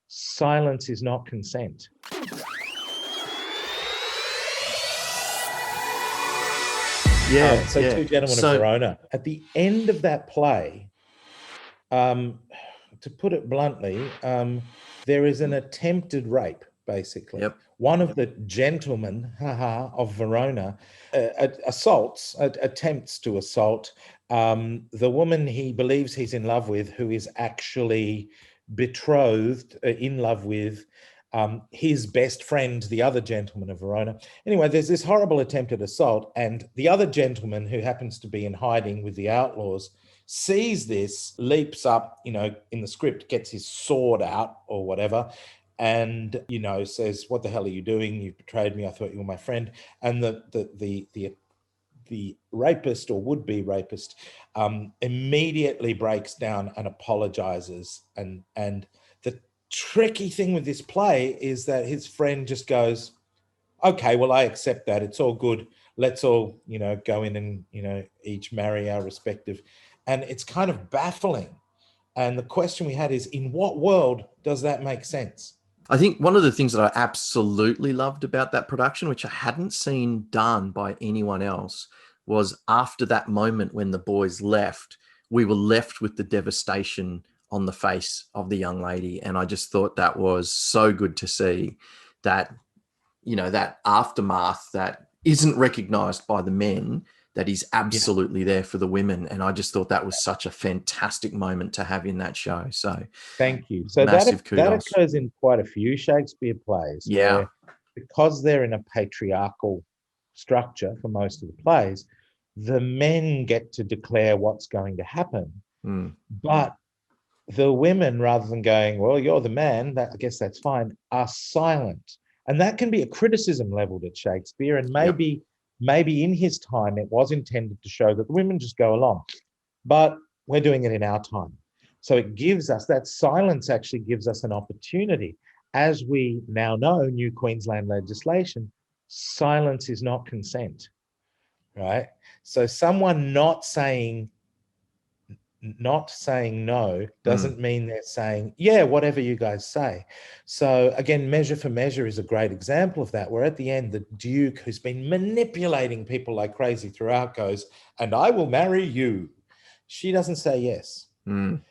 silence is not consent. Two Gentlemen of Verona. At the end of that play, to put it bluntly, there is an attempted rape, basically. Yep. One of the gentlemen, of Verona, attempts to assault the woman he believes he's in love with, who is actually betrothed, in love with his best friend, the other gentleman of Verona. Anyway, there's this horrible attempted assault, and the other gentleman, who happens to be in hiding with the outlaws, sees this, leaps up, in the script, gets his sword out or whatever, and, says, "What the hell are you doing? You've betrayed me. I thought you were my friend." And the rapist or would-be rapist immediately breaks down and apologizes. And the tricky thing with this play is that his friend just goes, "Okay, well, I accept that. It's all good. Let's all, go in and, each marry our respective." And it's kind of baffling. And the question we had is, in what world does that make sense? I think one of the things that I absolutely loved about that production, which I hadn't seen done by anyone else, was after that moment when the boys left, we were left with the devastation on the face of the young lady. And I just thought that was so good to see, that, that aftermath that isn't recognized by the men, that is absolutely there for the women. And I just thought that was such a fantastic moment to have in that show. So thank you. So that occurs in quite a few Shakespeare plays. Yeah. Where, because they're in a patriarchal structure for most of the plays, the men get to declare what's going to happen. But the women, rather than going, "Well, you're the man, I guess that's fine," are silent. And that can be a criticism leveled at Shakespeare. And maybe in his time, it was intended to show that the women just go along. But we're doing it in our time. So it gives us, that silence actually gives us an opportunity. As we now know, new Queensland legislation, silence is not consent, right? So someone not saying no doesn't mean they're saying, "Yeah, whatever you guys say." So again, Measure for Measure is a great example of that, where at the end, the Duke, who's been manipulating people like crazy throughout, goes, "And I will marry you." She doesn't say yes. And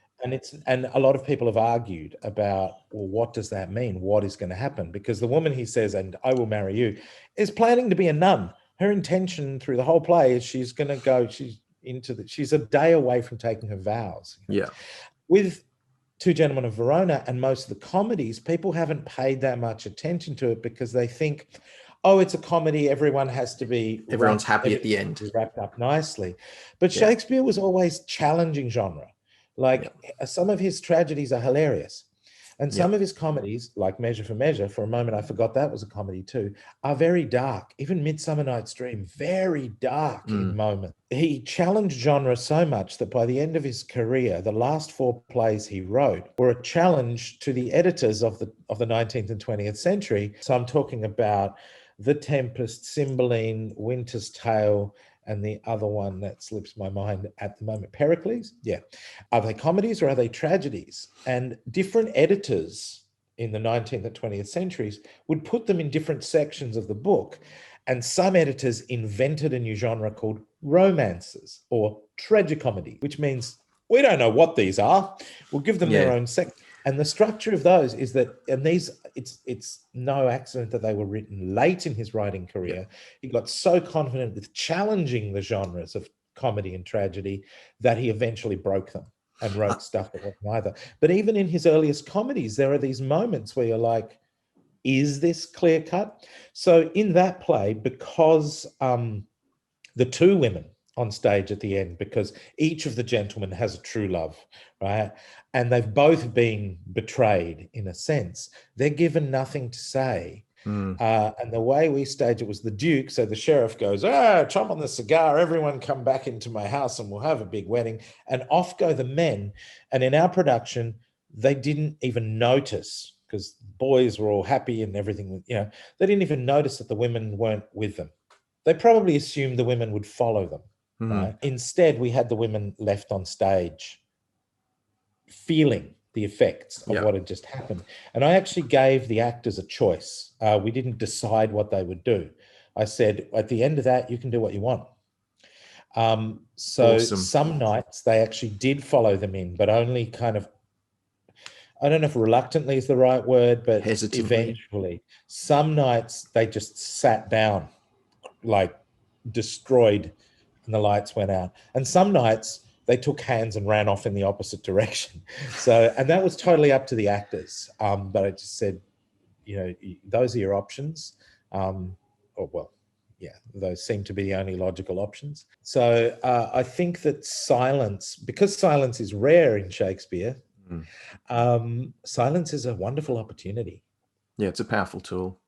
a lot of people have argued about, well, what does that mean? What is going to happen? Because the woman he says, "And I will marry you," is planning to be a nun. Her intention through the whole play is she's going to go, she's a day away from taking her vows. Yeah. With Two Gentlemen of Verona and most of the comedies, people haven't paid that much attention to it because they think, oh, it's a comedy, everyone's happy at the end, wrapped up nicely. But Shakespeare was always challenging genre. Some of his tragedies are hilarious. And some of his comedies, like Measure for Measure, for a moment I forgot that was a comedy too, are very dark. Even Midsummer Night's Dream, very dark in moments. He challenged genre so much that by the end of his career, the last 4 plays he wrote were a challenge to the editors of the 19th and 20th century. So I'm talking about The Tempest, Cymbeline, Winter's Tale, and the other one that slips my mind at the moment, Pericles. Yeah. Are they comedies or are they tragedies? And different editors in the 19th and 20th centuries would put them in different sections of the book. And some editors invented a new genre called romances or tragicomedy, which means we don't know what these are. We'll give them their own section. And the structure of those is that, and it's no accident that they were written late in his writing career. He got so confident with challenging the genres of comedy and tragedy that he eventually broke them and wrote stuff that wasn't either. But even in his earliest comedies, there are these moments where you're like, is this clear cut? So in that play, because the 2 women on stage at the end, because each of the gentlemen has a true love, right? And they've both been betrayed in a sense. They're given nothing to say. And the way we stage it was the Duke. So the sheriff goes, chop on the cigar, everyone come back into my house and we'll have a big wedding. And off go the men. And in our production, they didn't even notice, because boys were all happy and everything, they didn't even notice that the women weren't with them. They probably assumed the women would follow them. Right? Instead, we had the women left on stage feeling the effects of what had just happened. And I actually gave the actors a choice. We didn't decide what they would do. I said, at the end of that, you can do what you want. So Awesome. some nights they actually did follow them in, but only kind of, I don't know if reluctantly is the right word, but Hesitantly. eventually. Some nights they just sat down, like destroyed, and the lights went out. And some nights they took hands and ran off in the opposite direction. So, and that was totally up to the actors. But I just said, you know, those are your options. Those seem to be the only logical options. So I think that silence, because silence is rare in Shakespeare, silence is a wonderful opportunity. Yeah, it's a powerful tool.